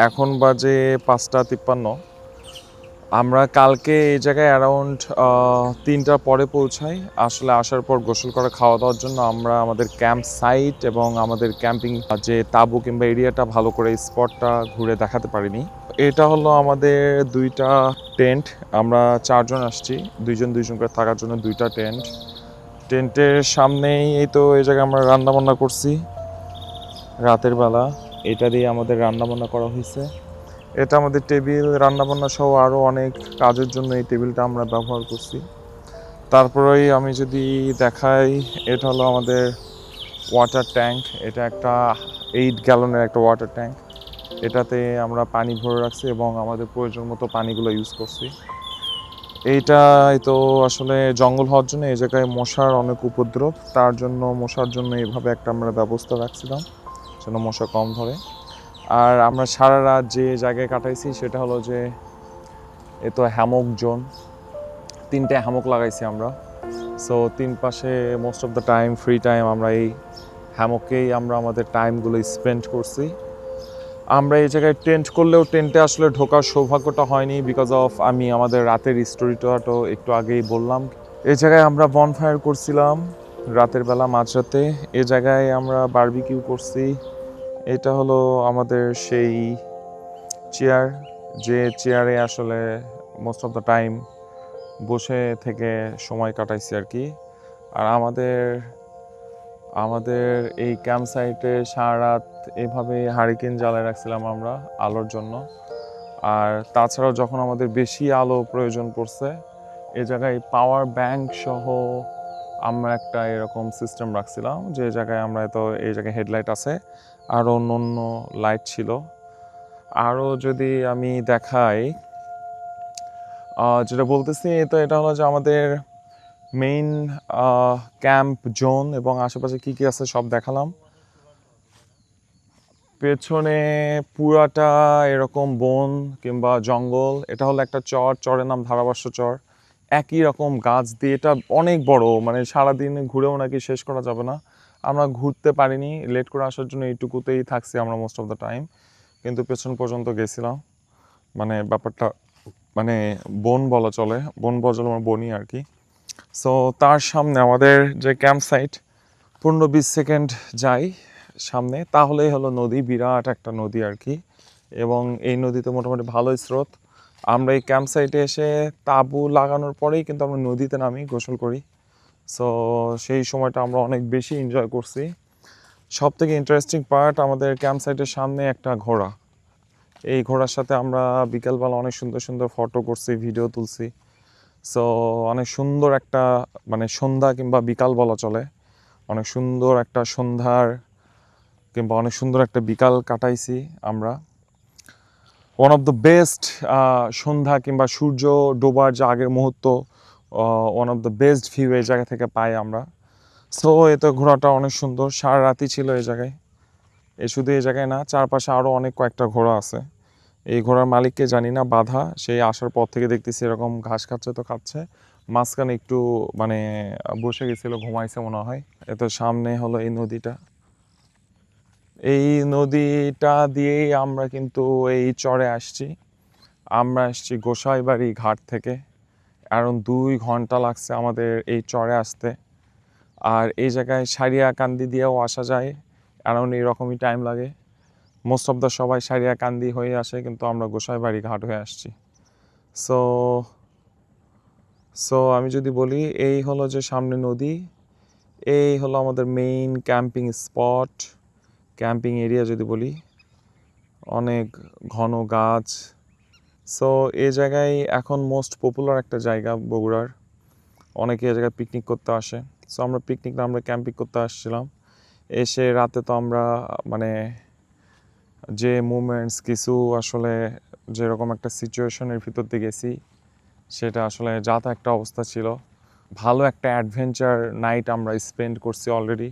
এখন বাজে 5:53। আমরা কালকে এই জায়গায় অ্যারাউন্ড 3টার পরে পৌঁছাই। আসলে আসার পর গোসল করে খাওয়া দাওয়ার জন্য আমরা আমাদের ক্যাম্প সাইট এবং আমাদের ক্যাম্পিং যে তাঁবু কিংবা এরিয়াটা ভালো করে স্পটটা ঘুরে দেখাতে পারিনি। এটা হলো আমাদের 2টা টেন্ট। আমরা 4 জন আসছি, 2 জন করে থাকার জন্য 2টা টেন্ট। টেন্টের সামনেই এই তো এই জায়গায় আমরা রান্নাবান্না করছি রাতের বেলা। এটা দিয়ে আমাদের রান্নাবান্না করা হয়েছে। এটা আমাদের টেবিল, রান্নাবান্না সহ আরও অনেক কাজের জন্য এই টেবিলটা আমরা ব্যবহার করছি। তারপরেই আমি যদি দেখাই, এটা হলো আমাদের ওয়াটার ট্যাঙ্ক। এটা একটা 8 গ্যালনের একটা ওয়াটার ট্যাঙ্ক। এটাতে আমরা পানি ভরে রাখছি এবং আমাদের প্রয়োজন মতো পানিগুলো ইউজ করছি। এইটাই তো আসলে জঙ্গল হওয়ার জন্য এই জায়গায় মশার অনেক উপদ্রব, তার জন্য মশার জন্য এইভাবে একটা আমরা ব্যবস্থা রাখছিলাম যেন মশা কম ধরে। আর আমরা সারা রাত যে জায়গায় কাটাইছি সেটা হলো যে এ তো হ্যামক জোন, 3টে হ্যামক লাগাইছি আমরা। সো 3 পাশে most of the time free time আমরা এই হ্যামকেই আমরা আমাদের টাইমগুলো স্পেন্ড করছি। আমরা এই জায়গায় টেন্ট করলেও টেন্টে আসলে ঢোকার সৌভাগ্যটা হয়নি বিকজ অফ আমি আমাদের রাতের স্টোরিটা তো একটু আগেই বললাম। এই জায়গায় আমরা বনফায়ার করছিলাম রাতের বেলা, মাঝরাতে। এই জায়গায় আমরা বারবিকিউ করছি। এটা হলো আমাদের সেই চেয়ার, যে চেয়ারে আসলে মোস্ট অফ দ্য টাইম বসে থেকে সময় কাটাইছি আর কি। আর আমাদের এই ক্যাম্প সাইটে সারা রাত এভাবে হারিকেন জ্বালায় রাখছিলাম আমরা আলোর জন্য। আর তাছাড়াও যখন আমাদের বেশি আলো প্রয়োজন পড়ছে, এ জায়গায় পাওয়ার ব্যাংক সহ আমরা একটা এরকম সিস্টেম রাখছিলাম যে জায়গায় আমরা তো এই জায়গায় হেডলাইট আছে, আরও অন্য লাইট ছিল। আরও যদি আমি দেখাই, যেটা বলতেছি তো এটা হলো যে আমাদের মেইন ক্যাম্প জোন এবং আশেপাশে কী কী আছে সব দেখালাম। পেছনে পুরাটা এরকম বন কিংবা জঙ্গল। এটা হলো একটা চরের নাম ধারাবর্ষ চর। একই রকম গাছ দিয়ে, এটা অনেক বড়, মানে সারাদিন ঘুরেও নাকি শেষ করা যাবে না। আমরা ঘুরতে পারিনি, লেট করে আসার জন্য এইটুকুতেই থাকছি আমরা মোস্ট অফ দ্য টাইম। কিন্তু পেছন পর্যন্ত গেছিলাম, মানে ব্যাপারটা মানে বন বলা চলে, বনই আর কি। সো তার সামনে আমাদের যে ক্যাম্প সাইট, 15-20 সেকেন্ড যাই সামনে, তাহলেই হলো নদী, বিরাট একটা নদী আর কি। এবং এই নদীতে মোটামুটি ভালোই স্রোত। আমরা এই ক্যাম্প সাইটে এসে তাঁবু লাগানোর পরেই কিন্তু আমরা নদীতে নামি, গোসল করি। সো সেই সময়টা আমরা অনেক বেশি এনজয় করছি। সব থেকে ইন্টারেস্টিং পার্ট, আমাদের ক্যাম্প সাইটের সামনে একটা ঘোড়া। এই ঘোড়ার সাথে আমরা বিকেলবেলা অনেক সুন্দর সুন্দর ফটো করছি, ভিডিও তুলছি। সো অনেক সুন্দর একটা মানে সন্ধ্যা কিংবা বিকাল বলা চলে, অনেক সুন্দর একটা সন্ধ্যার কিংবা অনেক সুন্দর একটা বিকাল কাটাইছি আমরা। ওয়ান অফ দ্য বেস্ট সন্ধ্যা কিংবা সূর্য ডোবার যে আগের মুহূর্ত, one of the best view এই জায়গা থেকে পাই আমরা। সো এতে ঘোড়াটা অনেক সুন্দর, সারা রাতই ছিল এই জায়গায়। শুধু এই জায়গায় না, চারপাশে আরও অনেক কয়েকটা ঘোড়া আছে। এই ঘোড়ার মালিককে জানি না, বাধা, সেই আসার পর থেকে দেখতেছি এরকম ঘাস খাচ্ছে তো খাচ্ছে, মাঝখানে একটু মানে বসে গেছিলো, ঘুমাইছে মনে হয়। এত সামনে হলো এই নদীটা। এই নদীটা দিয়েই আমরা কিন্তু এই চরে আসছি। আমরা আসছি গোসাইবাড়ি ঘাট থেকে, কারণ 2 ঘন্টা লাগছে আমাদের এই চরে আসতে। আর এই জায়গায় সারিয়াকান্দি দিয়েও আসা যায়, কারণ এইরকমই টাইম লাগে। মোস্ট অফ দ্য সবাই সারিয়াকান্দি হয়ে আসে, কিন্তু আমরা গোসাইবাড়ি ঘাট হয়ে আসছি। সো আমি যদি বলি, এই হলো যে সামনে নদী, এই হলো আমাদের main camping spot, camping area যদি বলি, অনেক ঘন গাছ। সো এই জায়গায় এখন মোস্ট পপুলার একটা জায়গা বগুড়ার, অনেকে এই জায়গায় পিকনিক করতে আসে। সো আমরা পিকনিক না, আমরা ক্যাম্পিং করতে আসছিলাম। এসে রাতে তো আমরা মানে যে মুভমেন্টস কিছু আসলে যেরকম একটা সিচুয়েশনের ভিতর দিয়ে গেছি, সেটা আসলে যা তা একটা অবস্থা ছিল। ভালো একটা অ্যাডভেঞ্চার নাইট আমরা স্পেন্ড করছি অলরেডি।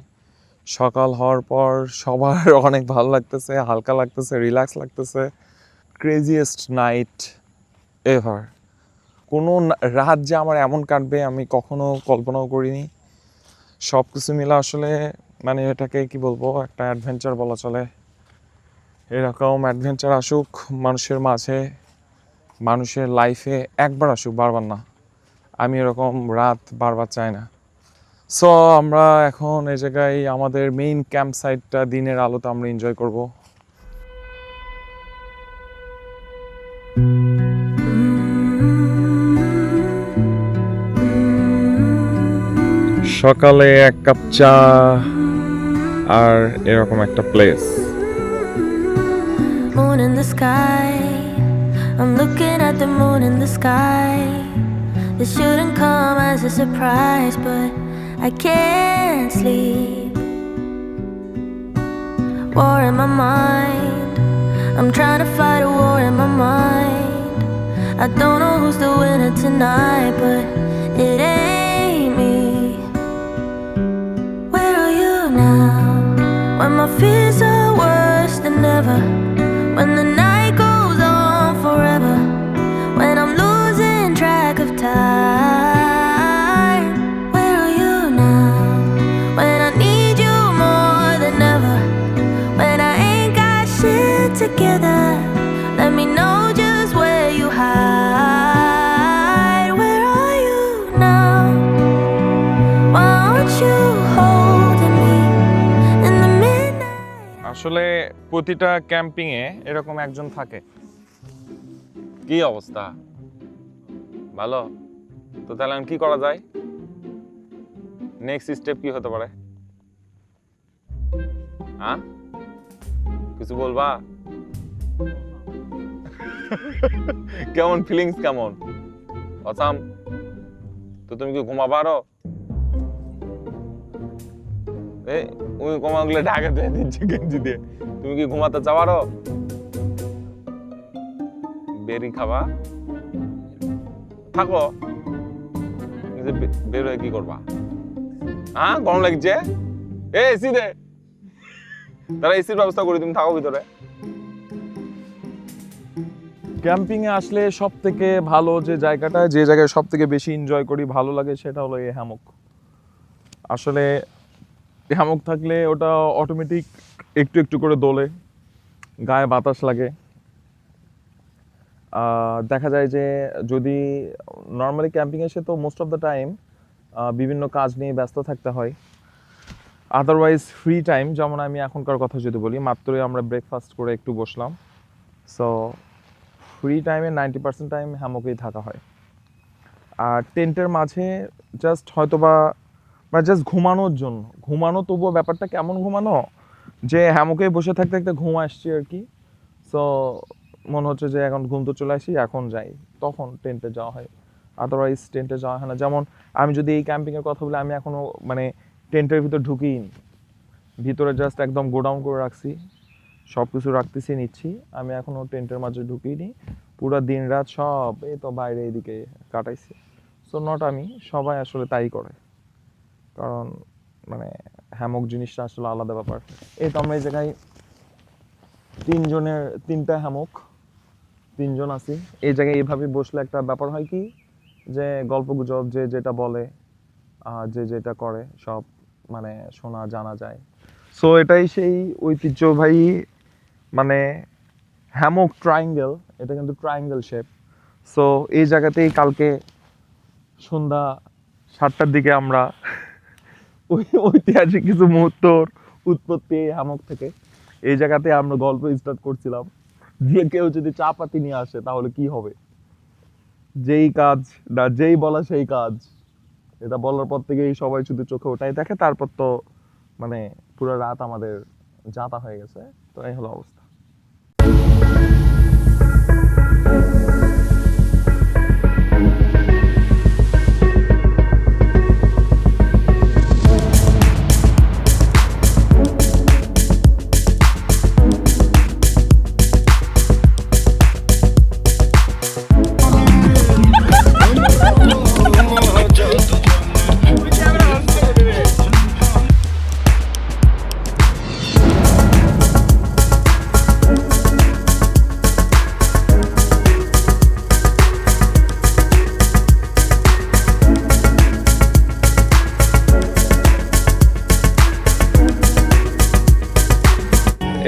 সকাল হওয়ার পর সবার অনেক ভালো লাগতেছে, হালকা লাগতেছে, রিল্যাক্স লাগতেছে। Craziest night ever. কোনো রাত যে আমার এমন কাটবে আমি কখনো কল্পনাও করিনি। সব কিছু মিলে আসলে মানে এটাকে কি বলবো, একটা অ্যাডভেঞ্চার বলা চলে। এরকম অ্যাডভেঞ্চার আসুক মানুষের মাঝে, মানুষের লাইফে একবার আসুক, বারবার না। আমি এরকম রাত বারবার চাই না। সো আমরা এখন এই জায়গায় আমাদের মেইন ক্যাম্প সাইটটা দিনের আলোতে আমরা এনজয় করব। সকালে 1 কাপ চা আর এরকম একটা place. Moon in the sky, I'm looking at the moon in the sky. This shouldn't come as a surprise, but I can't sleep. War in my mind, I'm trying to fight a war in my mind. I don't know who's the winner tonight, but it ain't me. Where are you now? When my fears are worse than ever, when the night goes on forever, when I'm losing track of time. Where are you now? When I need you more than ever, when I ain't got shit together, let me know just where you hide. Where are you now? Why aren't you holding me in the midnight? আসলে প্রতিটা ক্যাম্পিংয়ে এরকম একজন থাকে। কি অবস্থা? ভালো তো, তাহলে কি করা যায়? নেক্সট স্টেপ কি হতে পারে? হ্যাঁ, কিছু বলবা? কেমন ফিলিংস, কেমন অসাম? তো তুমি কি ঘুমাবা আরো? ওই কমাগুলো ঢাকা দিয়ে দিচ্ছে গেঞ্জি দিয়ে। তুমি কি ঘুমাতে চাও আরো? বেরি খাবা? থাকো, বের হয়ে কি করবা? হ্যাঁ, গরম লাগছে? এসি দে, তারা এসির ব্যবস্থা করি, তুমি থাকো ভিতরে। ক্যাম্পিং এ আসলে সব থেকে ভালো যে জায়গাটা, যে জায়গায় সব থেকে বেশি এনজয় করি, ভালো লাগে, সেটা হলো এই হ্যামক। আসলে হ্যামক থাকলে ওটা অটোমেটিক একটু একটু করে দোলে, গায়ে বাতাস লাগে। দেখা যায় যে যদি নর্মালি ক্যাম্পিং এসে তো মোস্ট অফ দ্য টাইম বিভিন্ন কাজ নিয়ে ব্যস্ত থাকতে হয়। আদারওয়াইজ ফ্রি টাইম, যেমন আমি এখনকার কথা যদি বলি, মাত্রই আমরা ব্রেকফাস্ট করে একটু বসলাম। সো ফ্রি টাইমে 90% টাইম হ্যামকেই থাকা হয়। আর টেন্টের মাঝে জাস্ট হয়তো বা জাস্ট ঘুমানোর জন্য, ঘুমানো তবুও ব্যাপারটা কেমন ঘুমানো, যে হ্যামকে বসে থাকতে থাকতে ঘুম আসছে আর কি। সো মনে হচ্ছে যে এখন ঘুম তো চলে আসি, এখন যাই, তখন টেন্টে যাওয়া হয়। আদারওয়াইজ টেন্টে যাওয়া হয় না। যেমন আমি যদি এই ক্যাম্পিংয়ের কথা বলি, আমি এখনও মানে টেন্টের ভিতর ঢুকিনি, ভিতরে জাস্ট একদম গোডাউন করে রাখছি, সব কিছু রাখতেছি নিচ্ছি, আমি এখনও টেন্টের মাঝে ঢুকিনি। পুরো দিন রাত সব এই তো বাইরে এইদিকে কাটাইছি। সো নট আমি, সবাই আসলে তাই করে, কারণ মানে হ্যামক জিনিসটা আসলে আলাদা ব্যাপার। এই তো আমরা এই জায়গায় 3টা হ্যামক, 3জন আছি এই জায়গায়। এইভাবে বসলে একটা ব্যাপার হয় কি, যে গল্প গুজব যে যেটা বলে, যে যেটা করে সব মানে শোনা জানা যায়। সো এটাই সেই ঐতিহ্যবাহী মানে হ্যামক ট্রায়াঙ্গেল, এটা কিন্তু ট্রায়াঙ্গেল শেপ। সো এই জায়গাতেই কালকে সন্ধ্যা 7টার দিকে আমরা ওই ঐতিহাসিক কিছু মুহূর্তর উৎপত্তি এই হ্যামক থেকে, এই জায়গাতে আমরা গল্প স্টার্ট করছিলাম যে কেউ যদি চা পাতি নিয়ে আসে তাহলে কি হবে, যেই কাজ না যেই বলা সেই কাজ, এটা বলার পর থেকেই সবাই শুধু চোখে ওটাই দেখে। তারপর তো মানে পুরো রাত আমাদের যাতা হয়ে গেছে। তো এই হলো অবস্থা।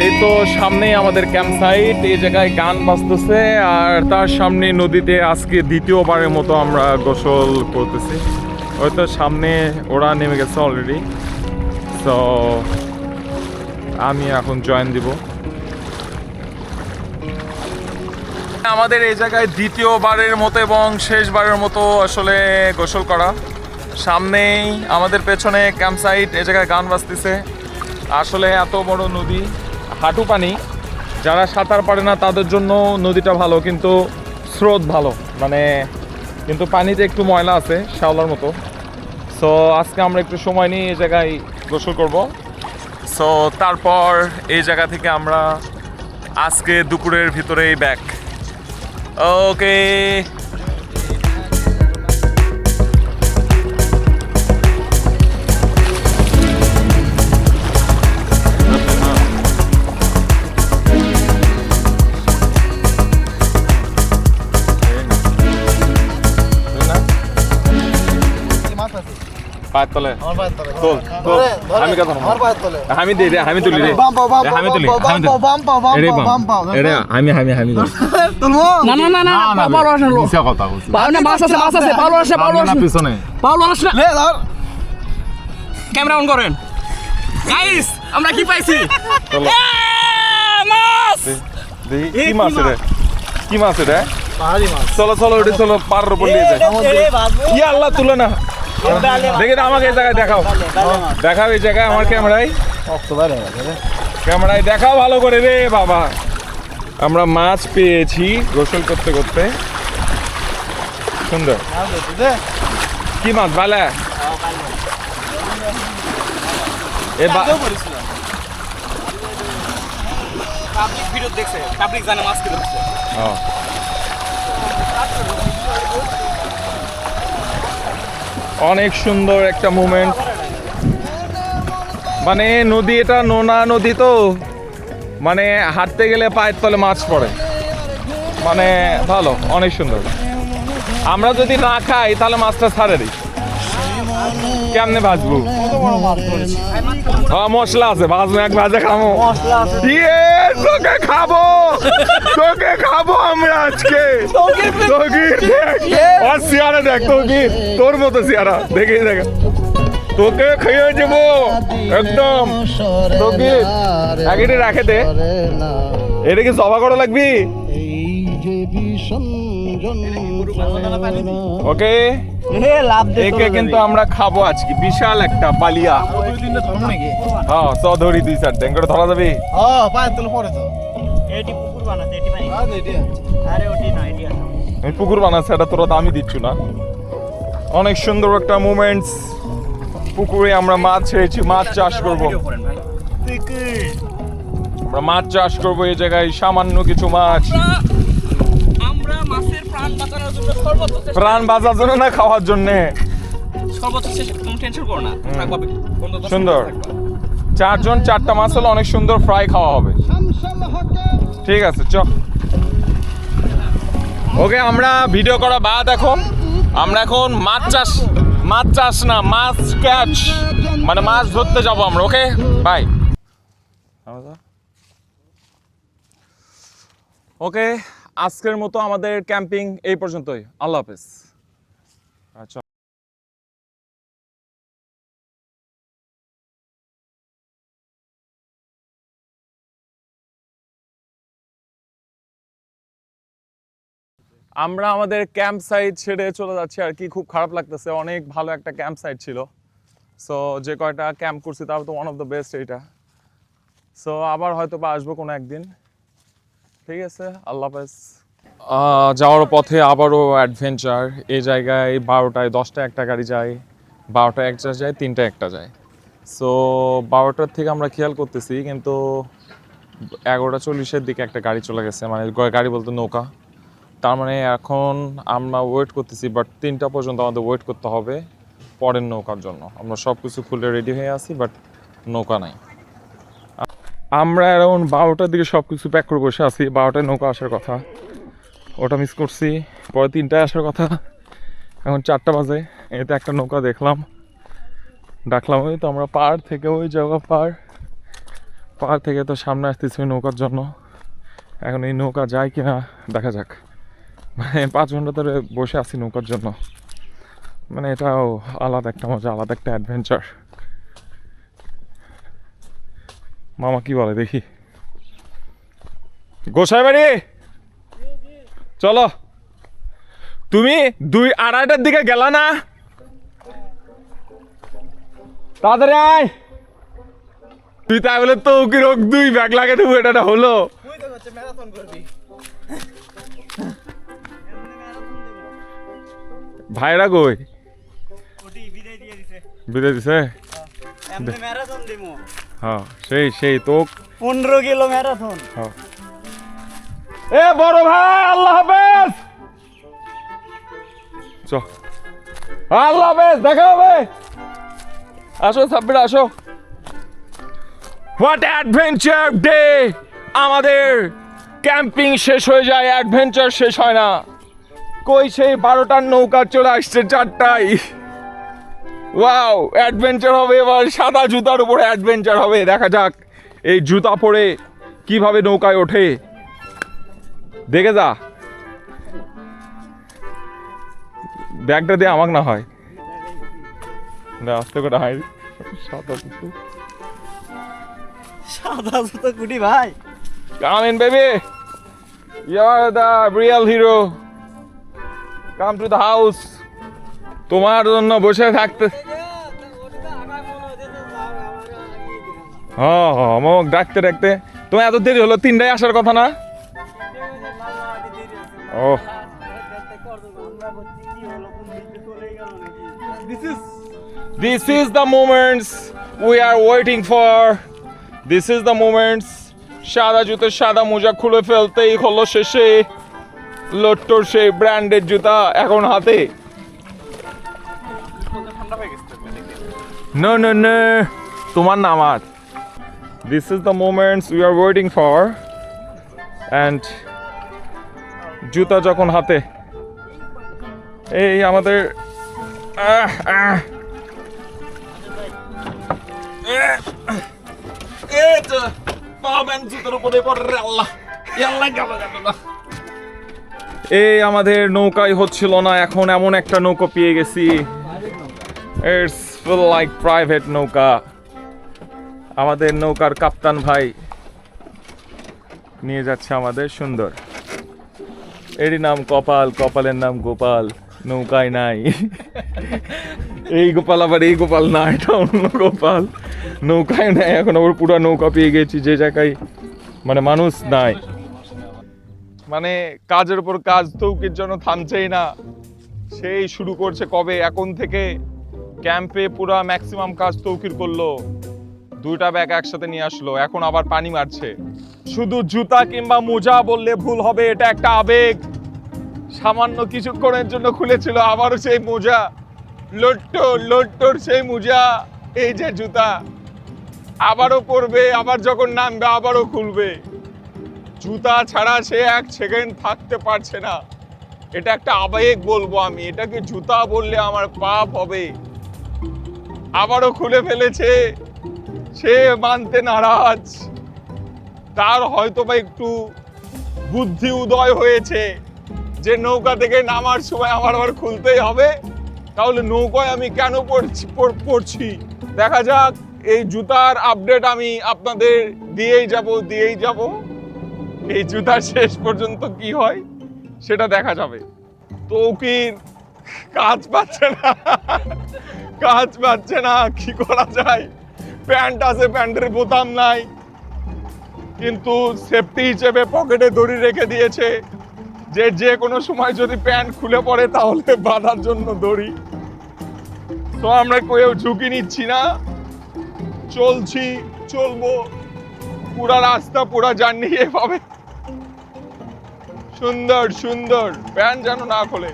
এই তো সামনেই আমাদের ক্যাম্প সাইট, এই জায়গায় গান বাজতেছে, আর তার সামনে নদীতে আজকে দ্বিতীয়বারের মতো আমরা গোসল করতেছি। হয়তো সামনে ওরা নেমে গেছে অলরেডি, সো আমি এখন জয়েন দিব। আমাদের এই জায়গায় দ্বিতীয়বারের মতো এবং শেষবারের মতো আসলে গোসল করা। সামনেই আমাদের পেছনে ক্যাম্প সাইট, এই জায়গায় গান বাজতেছে। আসলে এত বড় নদী, হাঁটু পানি, যারা সাঁতার পারে না তাদের জন্য নদীটা ভালো, কিন্তু স্রোত ভালো মানে, কিন্তু পানিতে একটু ময়লা আছে শ্যাওলার মতো। সো আজকে আমরা একটু সময় নিয়ে এই জায়গায় গোসল করব। সো তারপর এই জায়গা থেকে আমরা আজকে দুপুরের ভিতরেই ব্যাক। ওকে, পায়ের তলে তোল তোল, আমি কথা আমি দিই রে, আমি তুলি রে, আমি তুলি, আমি না না না না পাওলো আসে লো কথা বলছি পাওলো মাছ আছে পাওলো আসে পিছনে পাওলো আসে লে ধর ক্যামেরা অন করেন গাইস, আমরা কি পাইছি? মাছ দেখি কি মাছ রে, কি মাছ রে, পাহাড়ি মাছ। চলো চলো ওটা চলো, পাড়ের উপর নিয়ে যায়। ইয়া আল্লাহ, তুলে না, দেখে আমাকে এই জায়গায় দেখাও, দেখাও এই জায়গায় আমার ক্যামেরায়, ক্যামেরায় দেখাও ভালো করে রে বাবা। আমরা মাছ পেয়েছি গোসল করতে করতে, সুন্দর। কি মাছ? বালা এ পাবলিক ভিডিও দেখছে, পাবলিক জানে মাছ কি ধরছে। অনেক সুন্দর একটা মোমেন্ট, মানে নদী, এটা নোনা নদী তো, মানে হাঁটতে গেলে পায়ের তলে মাছ পড়ে, মানে ভালো, অনেক সুন্দর। আমরা যদি না খাই তাহলে মাছটা ছাড়ে দিই, কেমনে ভাজবো? মশলা আছে, ভাজবো, এক ভাজা খাবো, তোকে খাবো, তোকে খাবো আমরা আজকে। সিয়ারা দেখ, তোর মতো সিয়ারা দেখে দেখা তোকে খেয়ে যাবো একদম। তোকে আগে রাখে দে, এটা কি জবা করা লাগবি? ওকে, একে কিন্তু আমরা খাবো আজকে। বিশাল একটা বালিয়া। হ্যাঁ চ ধরি 2-4 দিন করে ধরা যাবে। আমি পুকুর বানাচ্ছি, এটা তোরা দামই দিচ্ছ না। অনেক সুন্দর একটা মোমেন্টস। পুকুরে আমরা মাছ ছেড়েছি, মাছ চাষ করব। আমরা মাছ চাষ করবো এই জায়গায়, সামান্য কিছু মাছ। আমরা মাছের প্রাণ বাঁচানোর জন্য সর্বোচ্চ চেষ্টা প্রাণ বাঁচার জন্য না, খাওয়ার জন্যে। সর্বোচ্চ চেষ্টা, তুমি টেনশন করো না, থাকবা বন্ধু। সুন্দর। 4 জন 4টা মাছ হলে অনেক সুন্দর ফ্রাই খাওয়া হবে। ঠিক আছে চ। ওকে, আমরা ভিডিও করা বাদ এখন আমরা এখন মাছ চাষ না, মাছ ক্যাচ, মানে মাছ ধরতে যাবো আমরা। Okay bye. ওকে, আজকের মতো আমাদের ক্যাম্পিং এই পর্যন্তই। আল্লাহ হাফেজ। আচ্ছা, আমরা আমাদের ক্যাম্প সাইট ছেড়ে চলে যাচ্ছি আর কি। খুব খারাপ লাগতেছে, অনেক ভালো একটা ক্যাম্প সাইট ছিল। সো যে কয়টা ক্যাম্প করছি তার তো ওয়ান অফ দ্য বেস্ট এইটা। সো আবার হয়তো বা আসবো কোনো একদিন। ঠিক আছে, আল্লাহ হাফেজ। যাওয়ার পথে আবারও অ্যাডভেঞ্চার। এই জায়গায় 12টায় 10টা একটা গাড়ি যায়, 12টায় একটা যায়, 3টায় একটা যায়। সো 12টার থেকে আমরা খেয়াল করতেছি, কিন্তু 11:40-এর দিকে একটা গাড়ি চলে গেছে, মানে গাড়ি বলতে নৌকা। তার মানে এখন আমরা ওয়েট করতেছি, বাট 3টা পর্যন্ত আমাদের ওয়েট করতে হবে পরের নৌকার জন্য। আমরা সব কিছু খুলে রেডি হয়ে আছি, বাট নৌকা নাই। আমরা অ্যারাউন্ড 12টার দিকে সব কিছু প্যাক করে বসে আছি। 12টায় নৌকা আসার কথা, ওটা মিস করছি। পরে 3টায় আসার কথা, এখন 4টা বাজে। এতে একটা নৌকা ডাকলাম। ওই তো আমরা পাড় থেকে, ওই জায়গা পাড় থেকে তো সামনে আসতেছি ওই নৌকার জন্য। এখন এই নৌকা যায় কিনা দেখা যাক। মানে 5 ঘন্টা ধরে বসে আছি নৌকার জন্য। মানে এটাও আলাদা একটা মজা, আলাদা একটা অ্যাডভেঞ্চার। মামা কি বলে দেখি। গোসাই বাড়ি চলো। তুমি 2-2:30টার দিকে গেলা না? তাড়াতাড়ি আয়। তুই তাই বলে তো কি রোগ 2 ব্যাগ লাগে দেবো, এটা হলো। ভাইরা কই? বিদায় দিছে। হ্যাঁ সেই তো 15 কিলো ম্যারাথন। এ বড় ভাই, আল্লাহ হাফেজ। চ, আল্লাহ হাফেজ, দেখা হবে। আসো সাব্বির, আসো। What adventure day! আমাদের ক্যাম্পিং শেষ হয়ে যায়, অ্যাডভেঞ্চার শেষ হয় না। কই সেই 12টার নৌকা চলে আসছে 4টায়। ওয়াও, অ্যাডভেঞ্চার হবে এবার। সাদা জুতার উপরে অ্যাডভেঞ্চার হবে। দেখা যাক এই জুতা পরে কিভাবে নৌকায় ওঠে। দেখে যা। ব্যাগটা দিয়ে আমাকে না হয়, আস্তে করে হাই। সাদা জুতো কুটি ভাই। Come in, baby. You're the real hero. Come to the house. তোমার জন্য বসে থাকতে। হ্যাঁ আমাকে ডাকতে তোমার এত দেরি হলো। 3টায় আসার কথা না? ও, this is the moments we are waiting for. This is the moments. সাদা জুতো, সাদা মোজা খুলে ফেলতেই হলো শেষে লোট্টোর সেই ব্র্যান্ডের জুতা এখন হাতে। No, তোমার না আমার। This is the moments we are waiting for. And জুতা যখন হাতে, এই আমাদের এই আমাদের নৌকায় হচ্ছিল না, এখন এমন একটা নৌকা পেয়ে গেছি। It's full like private নৌকা। আমাদের নৌকার কাপ্তান ভাই নিয়ে যাচ্ছে আমাদের সুন্দর। এরই নাম কপাল, কপালের নাম গোপাল, নৌকায় নাই। এই গোপাল আবার এই গোপাল না, এটা অন্য গোপাল। নৌকায় নাই, এখন আবার পুরো নৌকা পেয়ে গেছি যে জায়গায় মানে মানুষ নাই। মানে কাজের উপর কাজ তৌকির জন্য থামছেই না, সেই শুরু করছে কবে, এখন থেকে ক্যাম্পে পুরা ম্যাক্সিমাম কাজ তৌকির করলো, 2টা ব্যাগ একসাথে নিয়ে আসলো, এখন আবার পানি মারছে। শুধু জুতা কিংবা মোজা বললে ভুল হবে, এটা একটা আবেগ। সামান্য কিছুক্ষণের জন্য খুলেছিল, আবারও সেই মোজা, লোট্টোর সেই মোজা, এই যে জুতা আবারও পরবে, আবার যখন নামবে আবারও খুলবে। জুতা ছাড়া সে 1 সেকেন্ড থাকতে পারছে না। এটা একটা আবেগ বলবো আমি, এটাকে জুতা বললে আমার পাপ হবে। আবারও খুলে ফেলেছে, সে মানতে নারাজ। তার হয়তো বা একটু বুদ্ধি উদয় হয়েছে যে নৌকা থেকে নামার সময় আমার আবার খুলতেই হবে, তাহলে নৌকায় আমি কেন পড়ছি। দেখা যাক, এই জুতার আপডেট আমি আপনাদের দিয়েই যাব। এই জুতার শেষ পর্যন্ত কি হয় সেটা দেখা যাবে। তৌকির কাজ পাচ্ছে না, কি করা যায়। প্যান্ট আছে, প্যান্টের বোতাম নাই, কিন্তু সেফটি হিসেবে পকেটে দড়ি রেখে দিয়েছে, যে কোনো সময় যদি প্যান্ট খুলে পড়ে তাহলে বাঁধার জন্য দড়ি। তো আমরা কেউ ঝুঁকি নিচ্ছি না, চলবো পুরা রাস্তা, পুরা জার্নি এভাবে। সুন্দর প্যান্ট যেন না খোলে।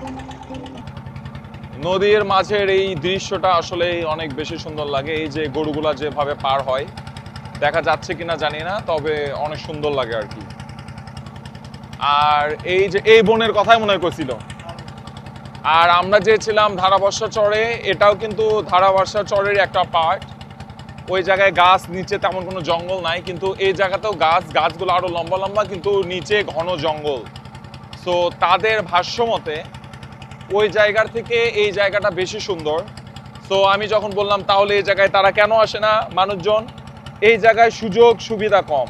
নদীর মাঝের এই দৃশ্যটা আসলে অনেক বেশি সুন্দর লাগে। এই যে গরুগুলা যেভাবে পার হয়, দেখা যাচ্ছে কিনা জানি না, তবে অনেক সুন্দর লাগে আর কি। আর এই যে এই বনের কথাই মনে করছিল। আর আমরা যে ছিলাম ধারাবর্ষা চরে, এটাও কিন্তু ধারাবর্ষা চরের একটা পার্ট। ওই জায়গায় গাছ, নিচে তেমন কোনো জঙ্গল নাই, কিন্তু এই জায়গাতেও গাছগুলো আরো লম্বা, কিন্তু নিচে ঘন জঙ্গল। সো তাদের ভাষ্য মতে ওই জায়গার থেকে এই জায়গাটা বেশি সুন্দর। সো আমি যখন বললাম তাহলে এই জায়গায় তারা কেন আসে না মানুষজন, এই জায়গায় সুযোগ সুবিধা কম,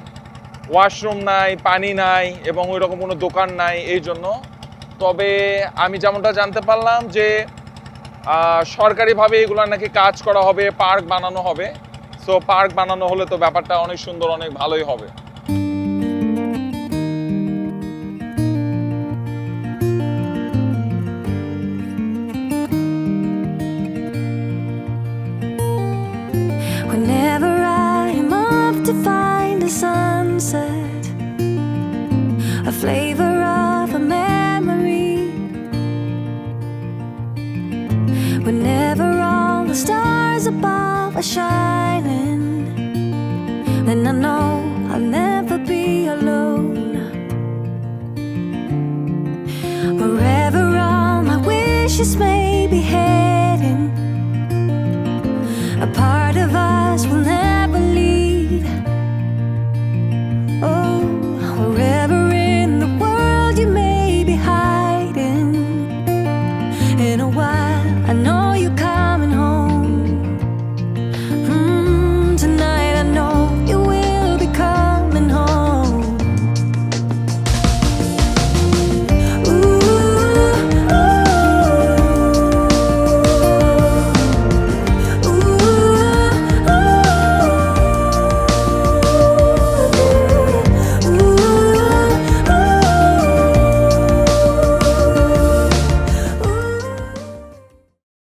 ওয়াশরুম নাই, পানি নাই, এবং ওই রকম কোনো দোকান নাই, এই জন্য। তবে আমি যেমনটা জানতে পারলাম যে সরকারিভাবে এগুলো নাকি কাজ করা হবে, পার্ক বানানো হবে। সো পার্ক বানানো হলে তো ব্যাপারটা অনেক সুন্দর, অনেক ভালোই হবে। Whenever I'm off to find a sunset, a flavor of a memory, whenever all the stars above are shining, then I know I'll never be alone. Wherever all my wishes may